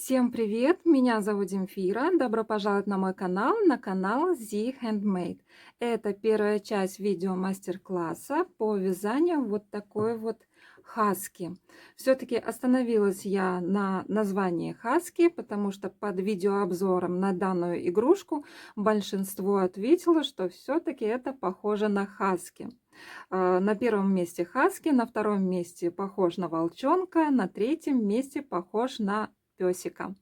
Всем привет! Меня зовут Земфира. Добро пожаловать на мой канал, на канал Z Handmade. Это первая часть видео мастер-класса по вязанию вот такой вот хаски. Все-таки остановилась я на названии хаски, потому что под видеообзором на данную игрушку большинство ответило, что все-таки это похоже на хаски. На первом месте хаски, на втором месте похож на волчонка, на третьем месте похож на песика.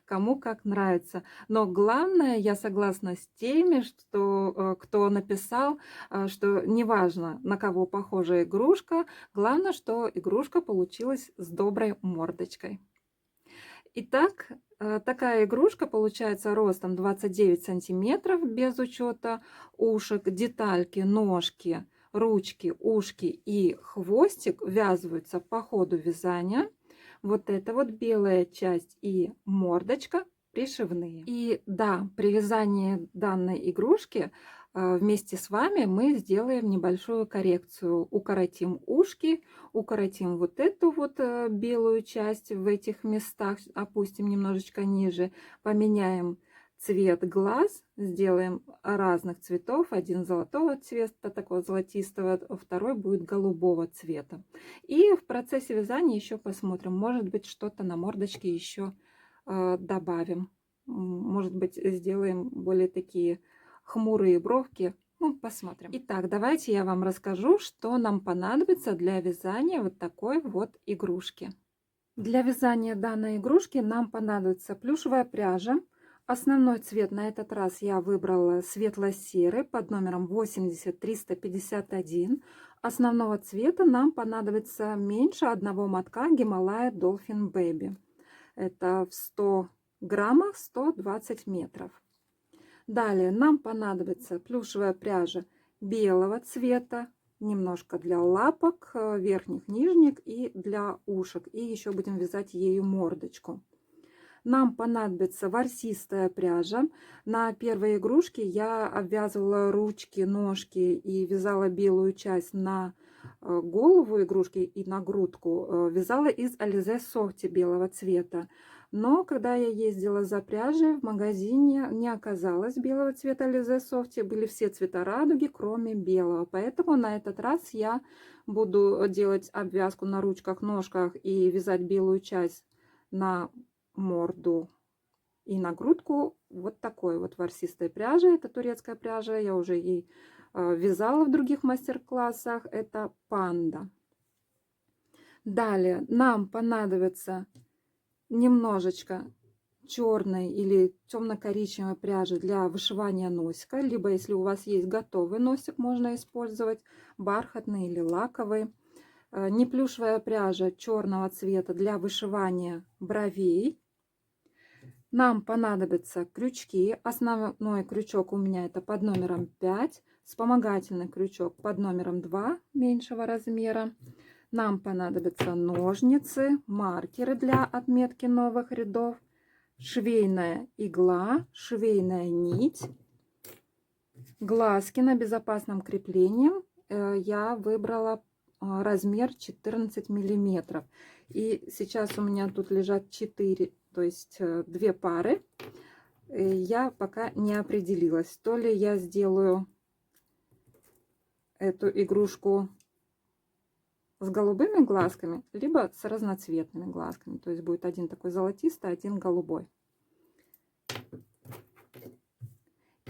Кому как нравится. Но главное, я согласна с теми, кто написал, что неважно, на кого похожа игрушка, главное, что игрушка получилась с доброй мордочкой. Итак, такая игрушка получается ростом 29 сантиметров без учета ушек, детальки, ножки, ручки, ушки и хвостик ввязываются по ходу вязания. Вот эта вот белая часть и мордочка пришивные. И да, при вязании данной игрушки вместе с вами мы сделаем небольшую коррекцию. Укоротим ушки, укоротим вот эту вот белую часть в этих местах, опустим немножечко ниже, поменяем цвет глаз, сделаем разных цветов. Один золотого цвета, такого золотистого, второй будет голубого цвета. И в процессе вязания еще посмотрим, может быть, что-то на мордочке еще добавим. Может быть, сделаем более такие хмурые бровки. Ну, посмотрим. Итак, давайте я вам расскажу, что нам понадобится для вязания вот такой вот игрушки. Для вязания данной игрушки нам понадобится плюшевая пряжа. Основной цвет на этот раз я выбрала светло-серый под номером 80351. Основного цвета нам понадобится меньше одного мотка Гималая Dolphin Baby. Это в 100 граммах 120 метров. Далее нам понадобится плюшевая пряжа белого цвета, немножко для лапок, верхних, нижних и для ушек. И еще будем вязать ею мордочку. Нам понадобится ворсистая пряжа. На первой игрушке я обвязывала ручки, ножки и вязала белую часть на голову игрушки и на грудку. Вязала из Alize Softy белого цвета. Но когда я ездила за пряжей, в магазине не оказалось белого цвета Alize Softy. Были все цвета радуги, кроме белого. Поэтому на этот раз я буду делать обвязку на ручках, ножках и вязать белую часть на морду и на грудку вот такой вот ворсистой пряжи. Это турецкая пряжа, я уже ей вязала в других мастер-классах. Это панда. Далее нам понадобится немножечко черной или темно-коричневой пряжи для вышивания носика, либо если у вас есть готовый носик, можно использовать бархатный или лаковый. Неплюшевая пряжа черного цвета для вышивания бровей. Нам понадобятся крючки. Основной крючок у меня это под номером 5, вспомогательный крючок под номером 2 меньшего размера. Нам понадобятся ножницы, маркеры для отметки новых рядов, швейная игла, швейная нить, глазки на безопасном креплении. Я выбрала размер 14 миллиметров. И сейчас у меня тут лежат 4, то есть 2 пары. Я пока не определилась, то ли я сделаю эту игрушку с голубыми глазками, либо с разноцветными глазками. То есть будет один такой золотистый, один голубой.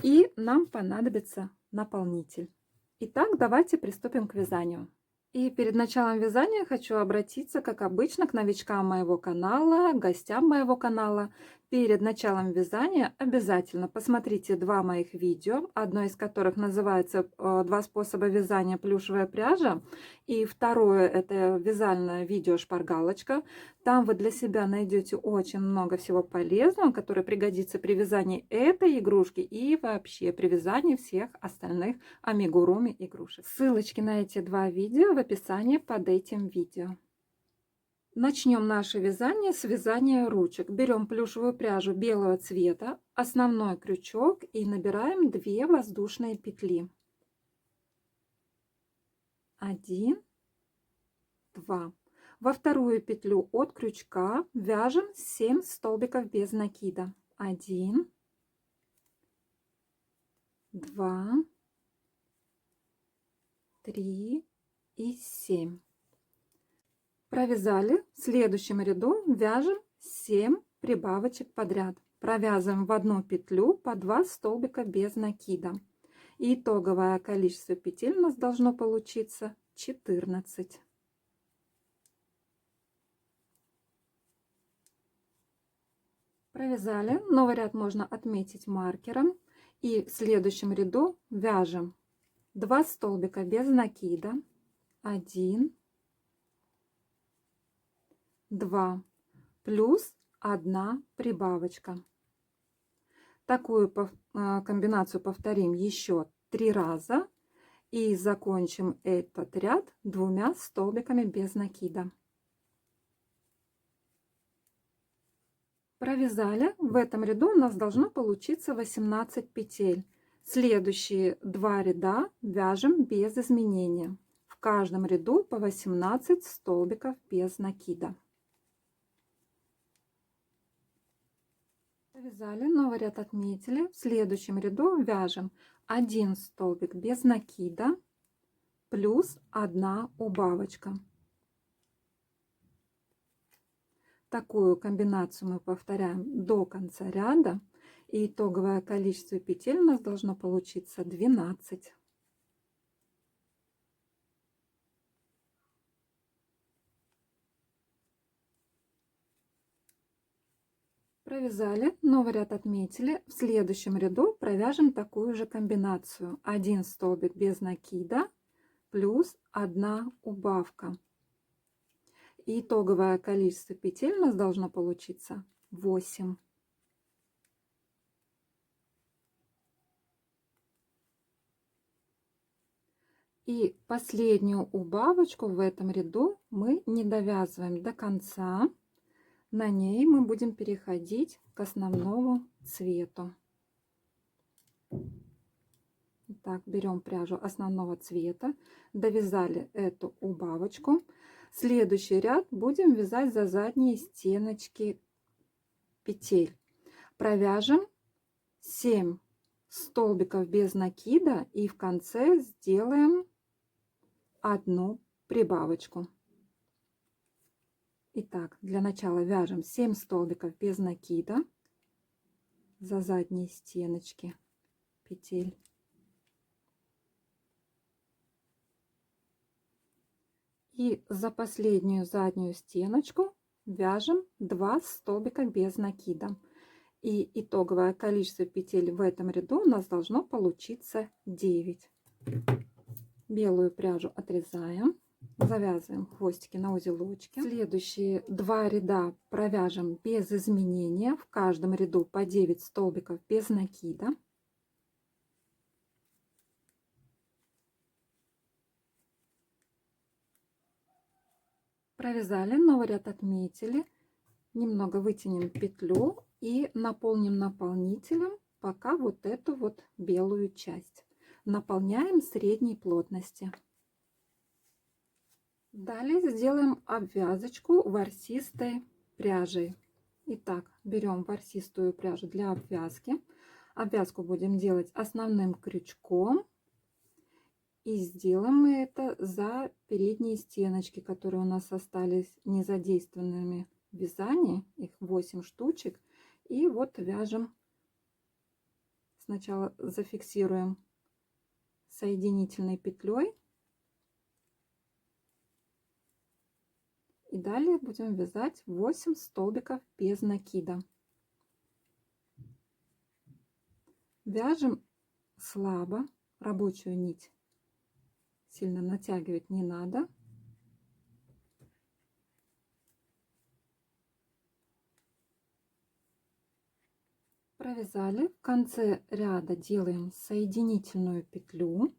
И нам понадобится наполнитель. Итак, давайте приступим к вязанию. И перед началом вязания хочу обратиться, как обычно, к новичкам моего канала, гостям моего канала. Перед началом вязания обязательно посмотрите 2 моих видео, одно из которых называется «2 способа вязания плюшевая пряжа», и второе это вязальное видео «Шпаргалочка». Там вы для себя найдете очень много всего полезного, которое пригодится при вязании этой игрушки и вообще при вязании всех остальных амигуруми игрушек. Ссылочки на эти 2 видео в описании под этим видео. Начнем наше вязание с вязания ручек. Берем плюшевую пряжу белого цвета, основной крючок и набираем 2 воздушные петли. 1, 2. Во вторую петлю от крючка вяжем 7 столбиков без накида. 1, 2, 3 и 7. Провязали. В следующем ряду вяжем 7 прибавочек подряд. Провязываем в одну петлю по 2 столбика без накида. И итоговое количество петель у нас должно получиться 14. Провязали. Новый ряд можно отметить маркером. И в следующем ряду вяжем 2 столбика без накида. 1, 2, плюс 1 прибавочка. Такую комбинацию повторим еще 3 раза. И закончим этот ряд 2 столбиками без накида. Провязали. В этом ряду у нас должно получиться 18 петель. Следующие 2 ряда вяжем без изменения. В каждом ряду по 18 столбиков без накида. Провязали, новый ряд отметили. В следующем ряду вяжем 1 столбик без накида плюс 1 убавочка. Такую комбинацию мы повторяем до конца ряда, и итоговое количество петель у нас должно получиться 12. Провязали, новый ряд отметили. В следующем ряду провяжем такую же комбинацию. 1 столбик без накида плюс 1 убавка. И итоговое количество петель у нас должно получиться 8. И последнюю убавочку в этом ряду мы не довязываем до конца. На ней мы будем переходить к основному цвету. Так, берем пряжу основного цвета, довязали эту убавочку. Следующий ряд будем вязать за задние стеночки петель. Провяжем 7 столбиков без накида и в конце сделаем 1 прибавочку. Итак, для начала вяжем 7 столбиков без накида за задние стеночки петель. И за последнюю заднюю стеночку вяжем 2 столбика без накида. И итоговое количество петель в этом ряду у нас должно получиться 9. Белую пряжу отрезаем, завязываем хвостики на узелочки. Следующие 2 ряда провяжем без изменения. В каждом ряду по 9 столбиков без накида. Провязали, новый ряд отметили. Немного вытянем петлю и наполним наполнителем пока вот эту вот белую часть. Наполняем средней плотности. Далее сделаем обвязочку ворсистой пряжей. Итак, берем ворсистую пряжу для обвязки. Обвязку будем делать основным крючком. И сделаем мы это за передние стеночки, которые у нас остались незадействованными в вязании. Их 8 штучек. И вот вяжем. Сначала зафиксируем соединительной петлей. И далее будем вязать 8 столбиков без накида. Вяжем слабо, рабочую нить сильно натягивать не надо. Провязали. В конце ряда делаем соединительную петлю.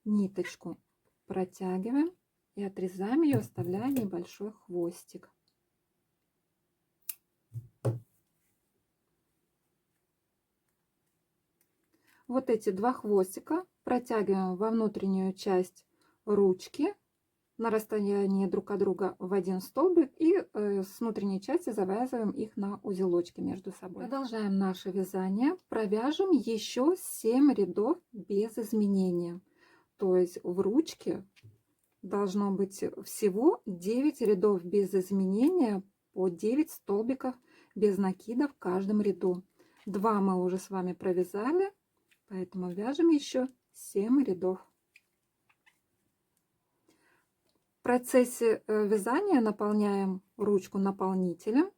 Ниточку протягиваем и отрезаем ее, оставляя небольшой хвостик. Вот эти 2 хвостика протягиваем во внутреннюю часть ручки на расстоянии друг от друга в один столбик и с внутренней части завязываем их на узелочки между собой. Продолжаем наше вязание. Провяжем еще 7 рядов без изменения. То есть в ручке должно быть всего 9 рядов без изменения по 9 столбиков без накида в каждом ряду. 2 мы уже с вами провязали, поэтому вяжем еще 7 рядов. В процессе вязания наполняем ручку наполнителем,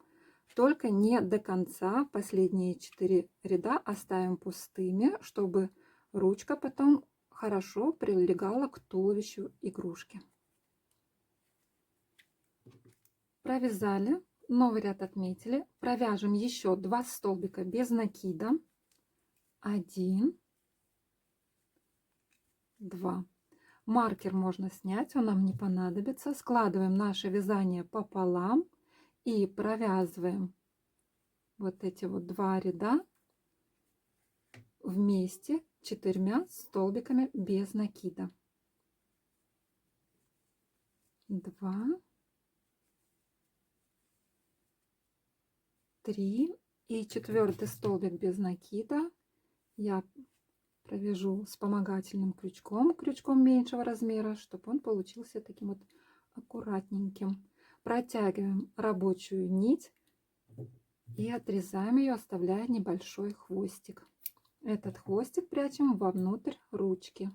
только не до конца. Последние 4 ряда оставим пустыми, чтобы ручка потом хорошо прилегала к туловищу игрушки. Провязали, новый ряд отметили, провяжем еще 2 столбика без накида. 1, 2. Маркер можно снять, он нам не понадобится. Складываем наше вязание пополам и провязываем вот эти вот 2 ряда вместе 4 столбиками без накида. 2, 3 и 4 столбик без накида я провяжу вспомогательным крючком, крючком меньшего размера, чтобы он получился таким вот аккуратненьким. Протягиваем рабочую нить и отрезаем ее, оставляя небольшой хвостик. Этот хвостик прячем вовнутрь ручки.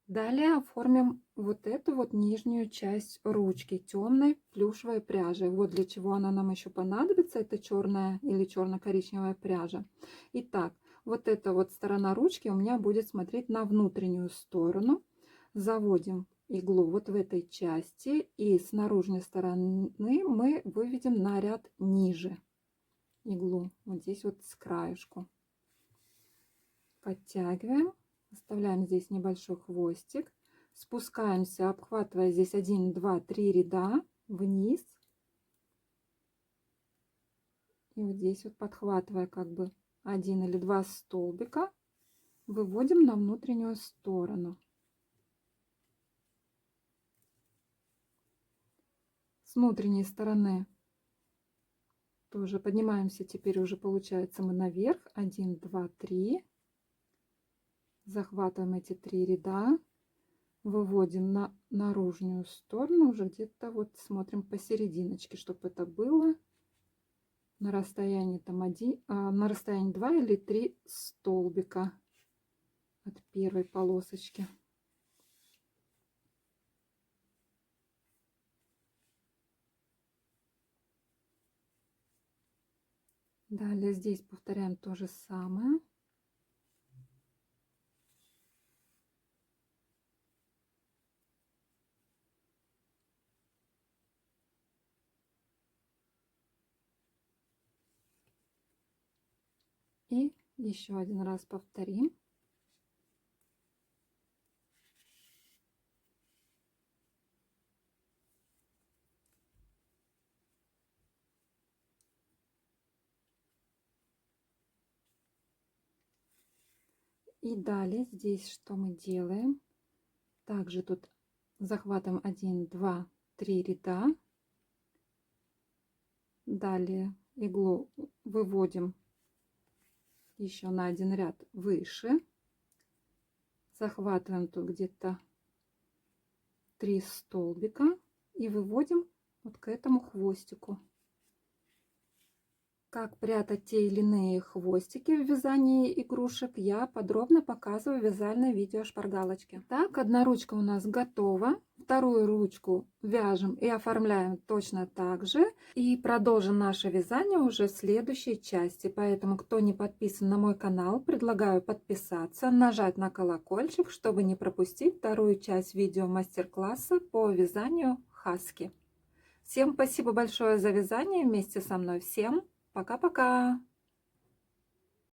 Далее оформим вот эту вот нижнюю часть ручки темной плюшевой пряжей. Вот для чего она нам еще понадобится. Это черная или черно-коричневая пряжа. Итак, вот эта вот сторона ручки у меня будет смотреть на внутреннюю сторону. Заводим иглу вот в этой части и с наружной стороны мы выведем на ряд ниже иглу. Вот здесь вот с краешку. Подтягиваем. Оставляем здесь небольшой хвостик. Спускаемся, обхватывая здесь 1, 2, 3 ряда вниз. И вот здесь вот подхватывая как бы 1 или 2 столбика, выводим на внутреннюю сторону. С внутренней стороны тоже поднимаемся, теперь уже получается мы наверх. 1, 2, 3. Захватываем эти 3 ряда, выводим на наружную сторону, уже где-то вот смотрим посерединочке, чтобы это было на расстоянии там на расстоянии 2 или 3 столбика от первой полосочки. Далее здесь повторяем то же самое. И еще один раз повторим. И далее здесь что мы делаем? Также тут захватываем 1, 2, 3 ряда. Далее иглу выводим еще на 1 ряд выше. Захватываем тут где-то 3 столбика и выводим вот к этому хвостику. Как прятать те или иные хвостики в вязании игрушек, я подробно показываю в вязальной видео шпаргалочки. Так, одна ручка у нас готова. Вторую ручку вяжем и оформляем точно так же. И продолжим наше вязание уже в следующей части. Поэтому, кто не подписан на мой канал, предлагаю подписаться, нажать на колокольчик, чтобы не пропустить вторую часть видео мастер-класса по вязанию хаски. Всем спасибо большое за вязание вместе со мной. Всем пока-пока!